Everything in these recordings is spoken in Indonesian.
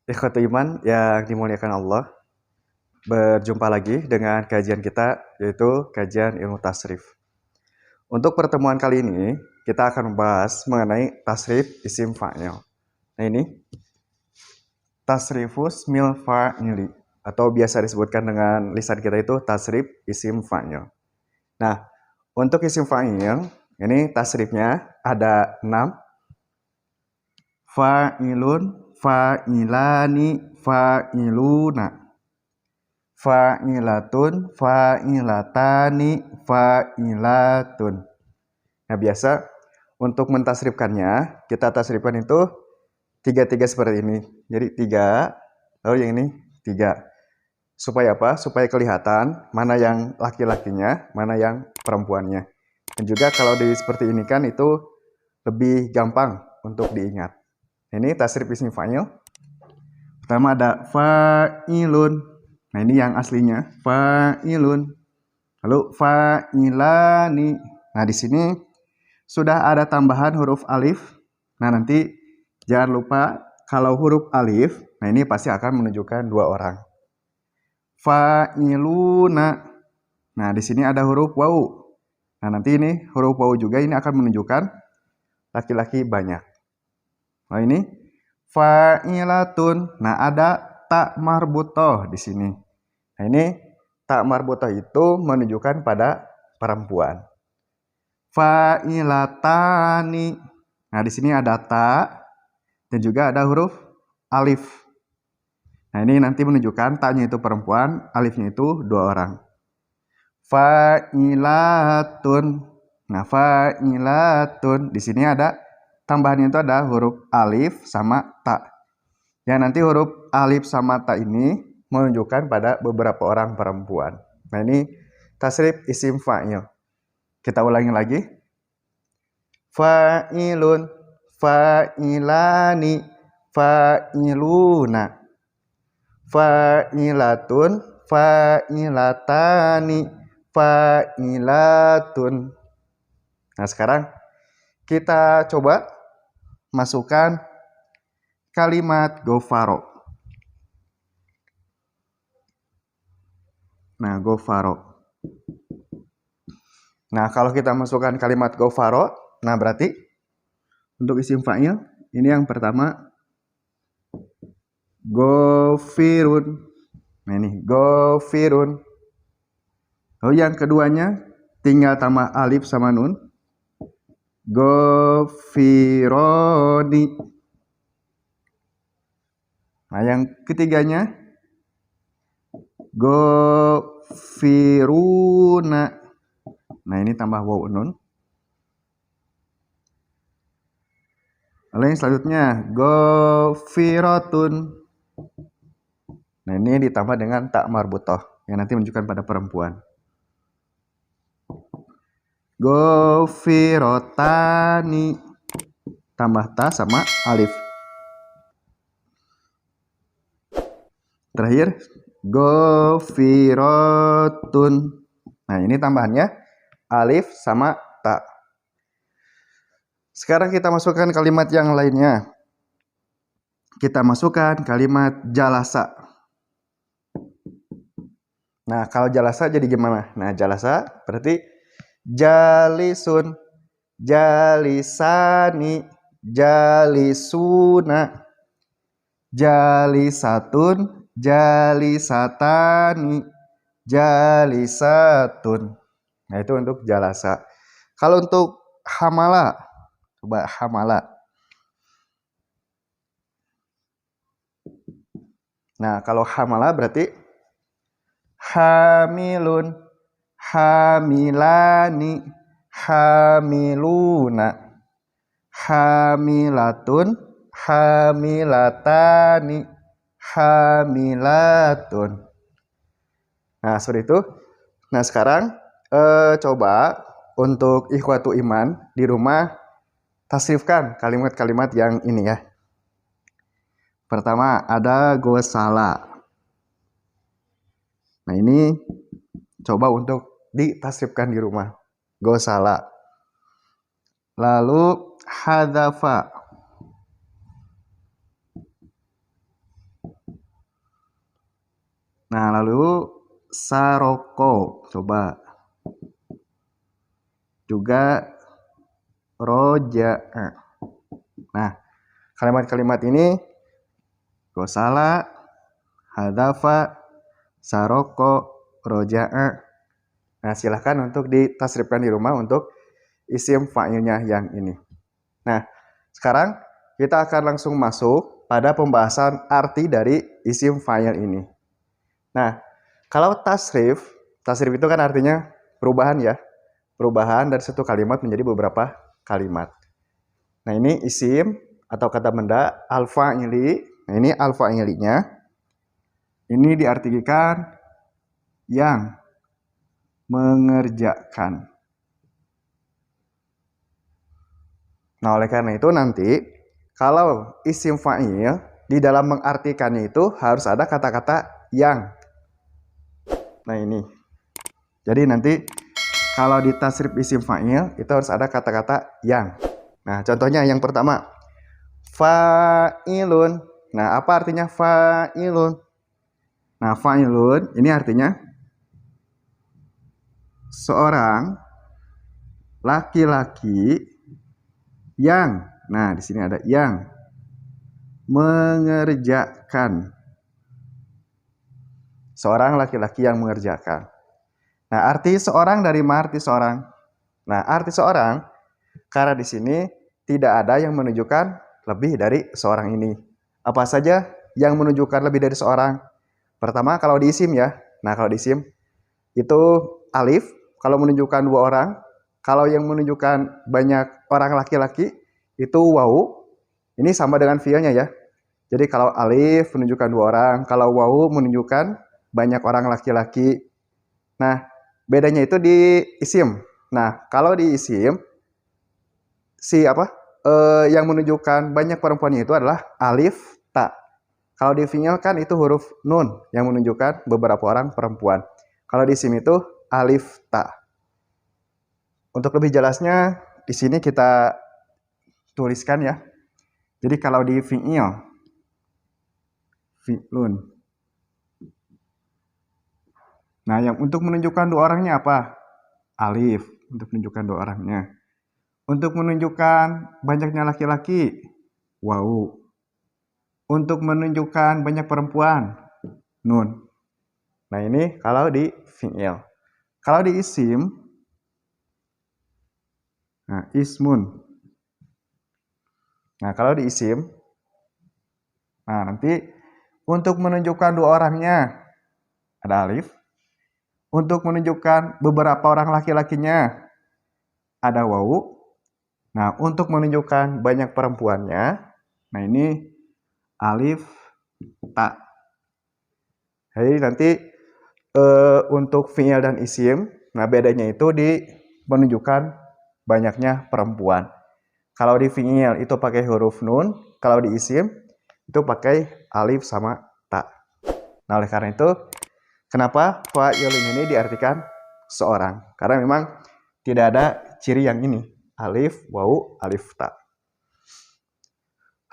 Ikhwatu iman yang dimuliakan Allah, berjumpa lagi dengan kajian kita, yaitu kajian ilmu tasrif. Untuk pertemuan kali ini, kita akan membahas mengenai tasrif isim fa'il. Nah ini, tasrifus mil fa'ili, atau biasa disebutkan dengan lisan kita itu tasrif isim fa'il. Nah, untuk isim fa'il, ini tasrifnya ada 6. Fa'ilun, fa'ilani, fa'iluna. Fa'ilatun, fa'ilatani, fa'ilatun. Nah, biasa untuk mentasrifkannya, kita tasrifkan itu tiga seperti ini. Jadi 3, lalu yang ini 3. Supaya apa? Supaya kelihatan mana yang laki-lakinya, mana yang perempuannya. Dan juga kalau seperti ini kan itu lebih gampang untuk diingat. Ini tasrif isim fa'il. Pertama ada fa'ilun. Nah, ini yang aslinya, fa'ilun. Lalu fa'ilani. Nah, di sini sudah ada tambahan huruf alif. Nah, nanti jangan lupa kalau huruf alif, nah ini pasti akan menunjukkan 2 orang. Fa'iluna. Nah, di sini ada huruf wawu. Nah, nanti ini huruf wawu juga ini akan menunjukkan laki-laki banyak. Nah, ini fa'ilatun. Nah, ada tak marbutoh di sini. Nah, ini tak marbutoh itu menunjukkan pada perempuan. Fa'ilatani. Nah, di sini ada ta dan juga ada huruf alif. Nah, ini nanti menunjukkan ta-nya itu perempuan, alifnya itu 2 orang. Fa'ilatun. Nah, fa'ilatun. Di sini ada tambahannya itu ada huruf alif sama ta. Ya, nanti huruf alif sama ta ini menunjukkan pada beberapa orang perempuan. Nah, ini tasrif isim fa'il. Kita ulangi lagi. Fa'ilun, fa'ilani, fa'iluna. Fa'ilatun, fa'ilatani, fa'ilatun. Nah, sekarang kita coba masukkan kalimat gofaro. Nah, gofaro. Nah, kalau kita masukkan kalimat gofaro, nah berarti untuk isim fa'il, ini yang pertama gofirun. Nah, ini gofirun. Lalu yang keduanya tinggal tambah alif sama nun. Gofironi. Nah, yang ketiganya gofiruna. Nah, ini tambah waw nun. Lalu yang selanjutnya gofirotun. Nah, ini ditambah dengan tak marbutoh yang nanti menunjukkan pada perempuan. Gofirotani. Tambah ta sama alif. Terakhir gofirotun. Nah, ini tambahannya alif sama ta. Sekarang kita masukkan kalimat yang lainnya. Kita masukkan kalimat jalasa. Nah, kalau jalasa jadi gimana? Nah, jalasa berarti jalisun, jalisani, jalisuna, jalisatun, jalisatani, jalisatun. Nah, itu untuk jalasa. Kalau untuk hamala, coba hamala. Nah, kalau hamala berarti hamilun, hamilani, hamiluna, hamilatun, hamilatani, hamilatun. Nah, seperti itu. Nah, sekarang coba untuk ikhwatu iman di rumah tasrifkan kalimat-kalimat yang ini ya. Pertama ada gosala. Nah, ini coba untuk ditasrifkan di rumah. Gosala. Lalu hadzafa. Nah, lalu saroko, coba. Juga roja'a. Nah, kalimat-kalimat ini gosala, hadafa, saroko, roja'a. Nah, silahkan untuk ditasrifkan di rumah untuk isim fa'ilnya yang ini. Nah, sekarang kita akan langsung masuk pada pembahasan arti dari isim fa'il ini. Nah, kalau tasrif itu kan artinya perubahan ya. Perubahan dari satu kalimat menjadi beberapa kalimat. Nah, ini isim atau kata benda al-fa'ili. Nah, ini al-fa'ilinya. Ini diartikan yang mengerjakan. Nah, oleh karena itu nanti kalau isim fa'il di dalam mengartikannya itu harus ada kata-kata yang. Nah, ini. Jadi nanti kalau di tasrif isim fa'il itu harus ada kata-kata yang. Nah, contohnya yang pertama, fa'ilun. Nah, apa artinya fa'ilun? Nah, fa'ilun ini artinya seorang laki-laki yang. Nah, di sini ada yang mengerjakan. Seorang laki-laki yang mengerjakan. Nah, arti seorang dari mana arti seorang? Nah, arti seorang karena di sini tidak ada yang menunjukkan lebih dari seorang ini. Apa saja yang menunjukkan lebih dari seorang? Pertama, kalau di isim ya. Nah, kalau di isim itu alif kalau menunjukkan dua orang. Kalau yang menunjukkan banyak orang laki-laki itu wawu. Ini sama dengan fiilnya ya. Jadi kalau alif menunjukkan dua orang, kalau wawu menunjukkan banyak orang laki-laki. Nah, bedanya itu di isim. Nah, kalau di isim yang menunjukkan banyak perempuannya itu adalah alif ta. Kalau di fiil kan itu huruf nun yang menunjukkan beberapa orang perempuan. Kalau di isim itu alif ta. Untuk lebih jelasnya di sini kita tuliskan ya. Jadi kalau di fi'lun. Nah, yang untuk menunjukkan dua orangnya apa? Alif, untuk menunjukkan dua orangnya. Untuk menunjukkan banyaknya laki-laki, wawu. Untuk menunjukkan banyak perempuan, nun. Nah, ini kalau di fi'il. Kalau di isim, nah, ismun. Nah, kalau di isim, nah nanti untuk menunjukkan dua orangnya, ada alif. Untuk menunjukkan beberapa orang laki-lakinya, ada wawu. Nah, untuk menunjukkan banyak perempuannya, nah ini alif ta. Jadi nanti untuk fi'il dan isim, nah bedanya itu di menunjukkan banyaknya perempuan. Kalau di fi'il itu pakai huruf nun, kalau di isim itu pakai alif sama ta. Nah, oleh karena itu kenapa fa'ilun ini diartikan seorang? Karena memang tidak ada ciri yang ini, alif, wawu, alif, ta.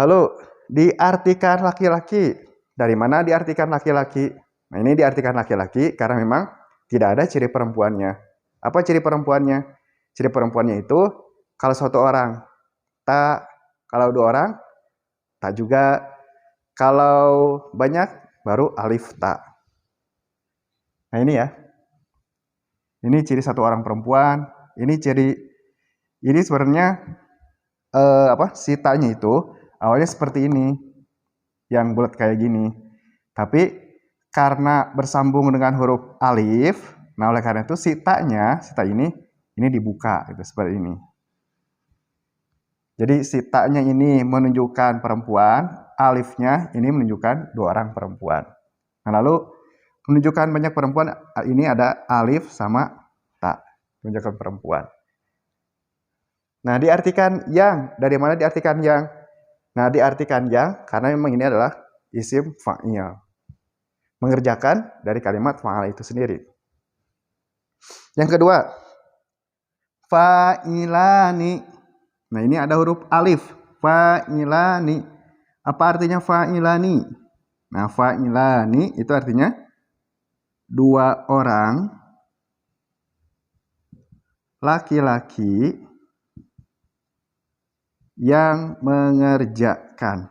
Lalu diartikan laki-laki. Dari mana diartikan laki-laki? Nah, ini diartikan laki-laki karena memang tidak ada ciri perempuannya. Apa ciri perempuannya? Ciri perempuannya itu kalau satu orang ta, kalau dua orang ta juga, kalau banyak baru alif ta. Nah, ini ya. Ini ciri satu orang perempuan. Ini sebenarnya si ta-nya itu awalnya seperti ini, yang bulat kayak gini. Tapi karena bersambung dengan huruf alif, nah oleh karena itu si ta ini dibuka gitu, seperti ini. Jadi si ta-nya ini menunjukkan perempuan, alifnya ini menunjukkan dua orang perempuan. Nah, lalu menunjukkan banyak perempuan ini ada alif sama ta, menunjukkan perempuan. Nah, diartikan yang, dari mana diartikan yang? Nah, diartikan yang karena memang ini adalah isim fa'il. Mengerjakan dari kalimat fa'al itu sendiri. Yang kedua, fa'ilani. Nah, ini ada huruf alif, fa'ilani. Apa artinya fa'ilani? Nah, fa'ilani itu artinya dua orang laki-laki yang mengerjakan.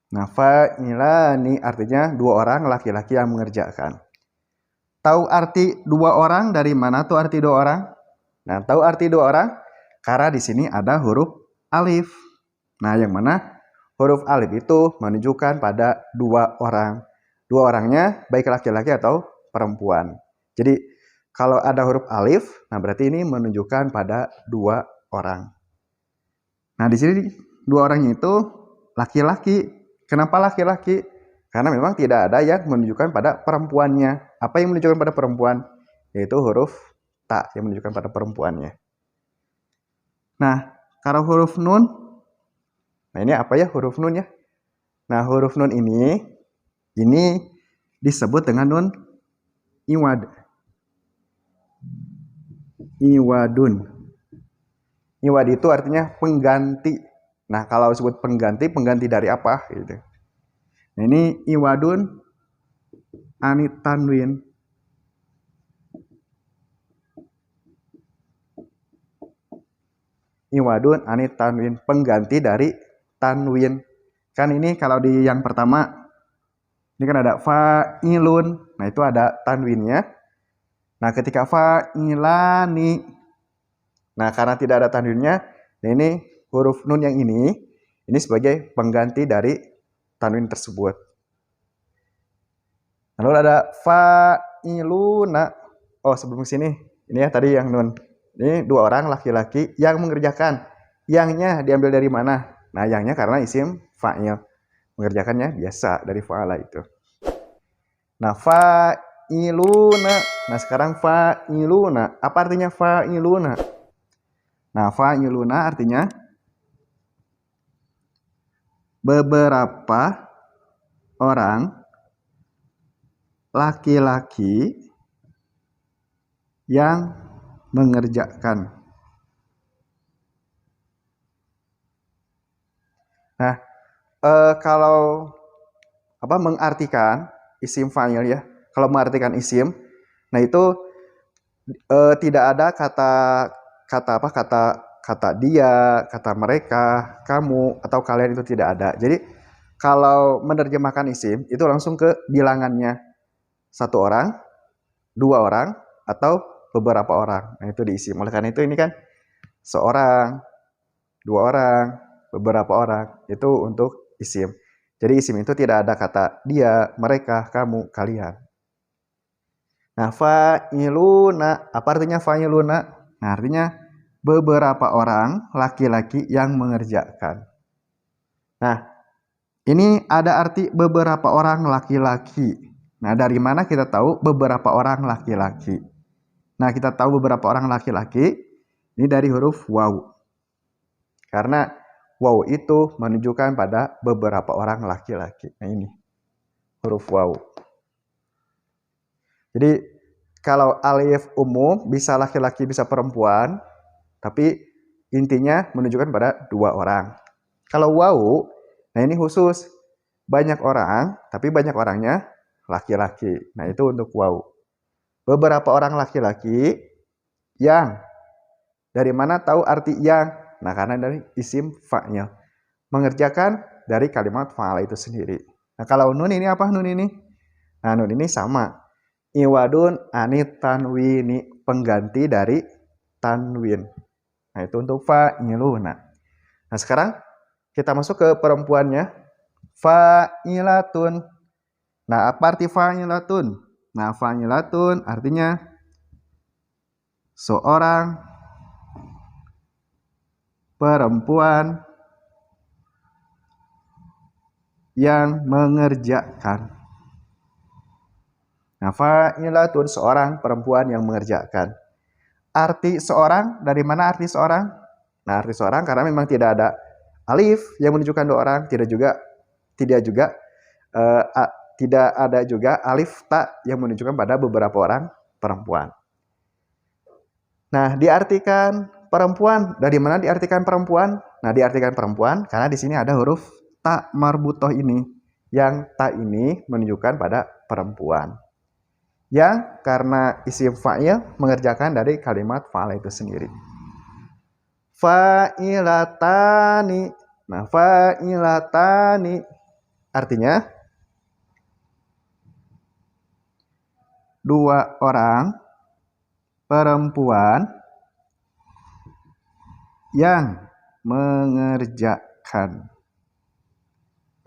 Nah, fa'ilani artinya dua orang laki-laki yang mengerjakan. Tahu arti dua orang dari mana tuh arti dua orang? Nah, tahu arti dua orang? Karena di sini ada huruf alif. Nah, yang mana huruf alif itu menunjukkan pada dua orang. Dua orangnya baik laki-laki atau perempuan. Jadi, kalau ada huruf alif, nah berarti ini menunjukkan pada dua orang. Nah, di sini dua orangnya itu laki-laki. Kenapa laki-laki? Karena memang tidak ada yang menunjukkan pada perempuannya. Apa yang menunjukkan pada perempuan? Yaitu huruf ta yang menunjukkan pada perempuannya. Nah, kalau huruf nun, nah ini apa ya huruf nun ya? Nah, huruf nun ini disebut dengan nun iwad. Iwadun. Iwad itu artinya pengganti. Nah, kalau disebut pengganti dari apa? Gitu. Nah, ini iwadun anit tanwin. Iwadun anit tanwin, pengganti dari tanwin. Kan ini kalau di yang pertama, ini kan ada fa'ilun. Nah, itu ada tanwinnya. Nah, ketika fa'ilani, nah karena tidak ada tanwinnya, nah ini huruf nun yang ini sebagai pengganti dari tanwin tersebut. Lalu ada fa'iluna. Oh, sebelum sini, ini ya tadi yang nun. Ini dua orang laki-laki yang mengerjakan. Yangnya diambil dari mana? Nah, yangnya karena isim fa'il. Mengerjakannya biasa dari fa'ala itu. Nah, fa'iluna. Nah, sekarang fa'iluna. Apa artinya fa'iluna? Nah, fa'iluna artinya beberapa orang laki-laki yang mengerjakan. Nah, kalau mengartikan isim fa'il ya. Kalau mengartikan isim, nah itu tidak ada kata dia, kata mereka, kamu atau kalian, itu tidak ada. Jadi kalau menerjemahkan isim itu langsung ke bilangannya. Satu orang, dua orang, atau beberapa orang. Nah, itu diisim. Oleh karena itu ini kan seorang, dua orang, beberapa orang. Itu untuk isim. Jadi isim itu tidak ada kata dia, mereka, kamu, kalian. Nah, fa'iluna, apa artinya fa'iluna? Nah, artinya beberapa orang laki-laki yang mengerjakan. Nah, ini ada arti beberapa orang laki-laki. Nah, dari mana kita tahu beberapa orang laki-laki? Nah, kita tahu beberapa orang laki-laki ini dari huruf waw. Karena waw itu menunjukkan pada beberapa orang laki-laki. Nah, ini huruf waw. Jadi kalau alif umum bisa laki-laki bisa perempuan, tapi intinya menunjukkan pada dua orang. Kalau waw, nah ini khusus banyak orang, tapi banyak orangnya laki-laki. Nah, itu untuk waw. Beberapa orang laki-laki yang, dari mana tahu arti yang? Nah, karena dari isim fa'il. Mengerjakan dari kalimat fa'ala itu sendiri. Nah, kalau nun ini apa nun ini? Nah, nun ini sama. Iwadun anit tanwini, pengganti dari tanwin. Nah, itu untuk fa'iluna. Nah, sekarang kita masuk ke perempuannya. Fa'ilatun. Nah, apa arti fa'ilatun? Nah, fa'ilatun artinya seorang perempuan yang mengerjakan. Nah, fa'ilatun seorang perempuan yang mengerjakan. Arti seorang, dari mana arti seorang? Nah, arti seorang karena memang tidak ada alif yang menunjukkan dua orang, tidak ada juga alif ta yang menunjukkan pada beberapa orang perempuan. Nah, diartikan perempuan, dari mana diartikan perempuan? Nah, diartikan perempuan karena di sini ada huruf ta marbutoh ini yang ta ini menunjukkan pada perempuan. Yang karena isim fa'il mengerjakan dari kalimat fa'ala itu sendiri. Fa'ilatani. Nah, fa'ilatani artinya dua orang perempuan yang mengerjakan.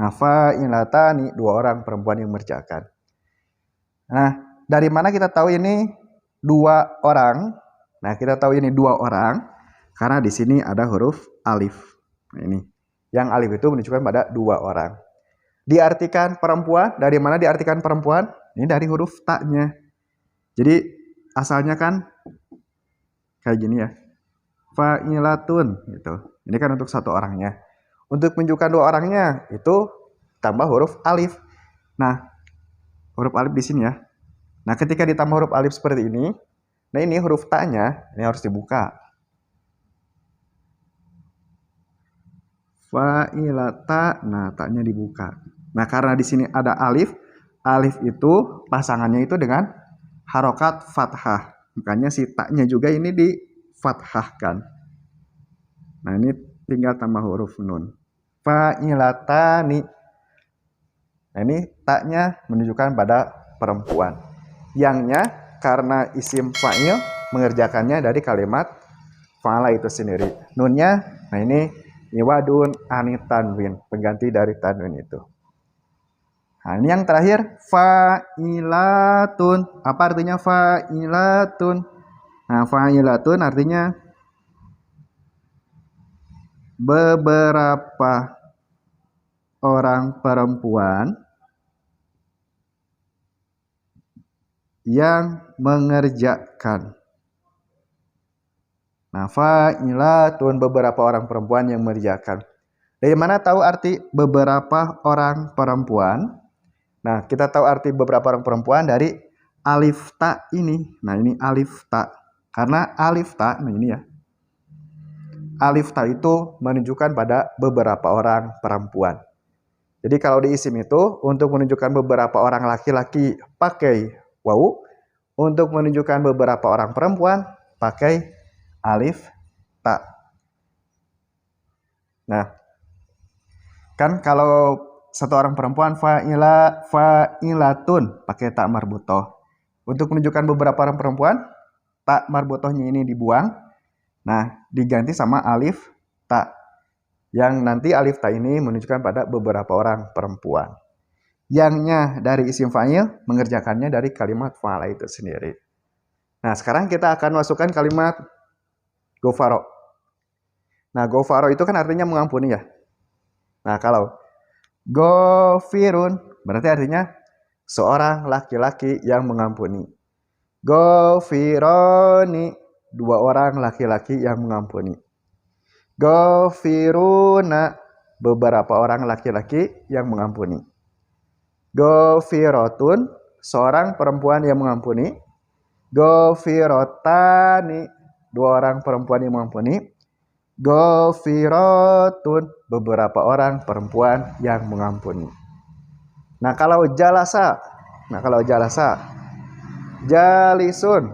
Nah, fa'ilatani dua orang perempuan yang mengerjakan. Nah, dari mana kita tahu ini dua orang? Nah, kita tahu ini dua orang karena di sini ada huruf alif. Nah, ini. Yang alif itu menunjukkan pada dua orang. Diartikan perempuan, dari mana diartikan perempuan? Ini dari huruf ta-nya. Jadi, asalnya kan kayak gini ya. Fa'ilatun gitu. Ini kan untuk satu orangnya. Untuk menunjukkan dua orangnya itu tambah huruf alif. Nah, huruf alif di sini ya. Nah, ketika ditambah huruf alif seperti ini, nah ini huruf ta-nya ini harus dibuka. Fa'ilata, nah ta-nya dibuka. Nah, karena di sini ada alif, alif itu pasangannya itu dengan harokat fathah. Makanya si ta-nya juga ini difathahkan. Nah, ini tinggal tambah huruf nun. Fa'ilatani. Nah, ini ta-nya menunjukkan pada perempuan. Yangnya karena isim fa'il mengerjakannya dari kalimat fa'ala itu sendiri. Nunnya, nah ini iwadun anitanwin, pengganti dari tanwin itu. Nah, ini yang terakhir fa'ilatun. Apa artinya fa'ilatun? Nah, fa'ilatun artinya beberapa orang perempuan yang mengerjakan. Nah, fa'ilatun beberapa orang perempuan yang mengerjakan. Dari mana tahu arti beberapa orang perempuan? Nah, kita tahu arti beberapa orang perempuan dari alif ta ini. Nah, ini alif ta. Karena alif ta, nah ini ya. Alif ta itu menunjukkan pada beberapa orang perempuan. Jadi kalau di isim itu untuk menunjukkan beberapa orang laki-laki pakai wawu, untuk menunjukkan beberapa orang perempuan pakai alif ta. Nah, kan kalau satu orang perempuan fa'ilatun pakai ta marbutoh. Untuk menunjukkan beberapa orang perempuan, ta marbutohnya ini dibuang. Nah, diganti sama alif ta. Yang nanti alif ta ini menunjukkan pada beberapa orang perempuan. Yangnya dari isim fa'il mengerjakannya dari kalimat fa'ala itu sendiri. Nah, sekarang kita akan masukkan kalimat gofaro. Nah, gofaro itu kan artinya mengampuni ya. Nah, kalau gofirun berarti artinya seorang laki-laki yang mengampuni. Gofironi dua orang laki-laki yang mengampuni. Gofiruna beberapa orang laki-laki yang mengampuni. Gofirotun seorang perempuan yang mengampuni. Gofirotani dua orang perempuan yang mengampuni. Gofirotun beberapa orang perempuan yang mengampuni. Nah, kalau jalasa, jalisun,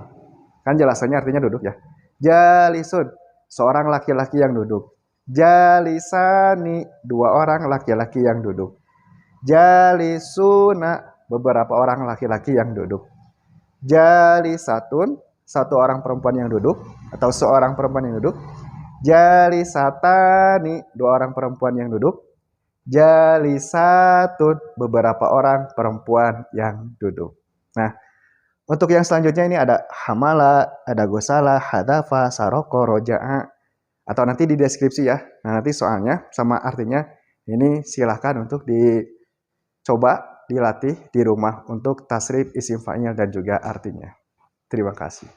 kan jalasannya artinya duduk ya. Jalisun seorang laki-laki yang duduk. Jalisani dua orang laki-laki yang duduk. Jalisuna beberapa orang laki-laki yang duduk. Jalisatun satu orang perempuan yang duduk atau seorang perempuan yang duduk. Jalisatani dua orang perempuan yang duduk. Jalisatun beberapa orang perempuan yang duduk. Nah, untuk yang selanjutnya ini ada hamala, ada gosala, hadafa, saroko, roja'a. Atau nanti di deskripsi ya. Nah, nanti soalnya sama artinya ini silahkan untuk dicoba, dilatih di rumah untuk tasrif isim fa'il dan juga artinya. Terima kasih.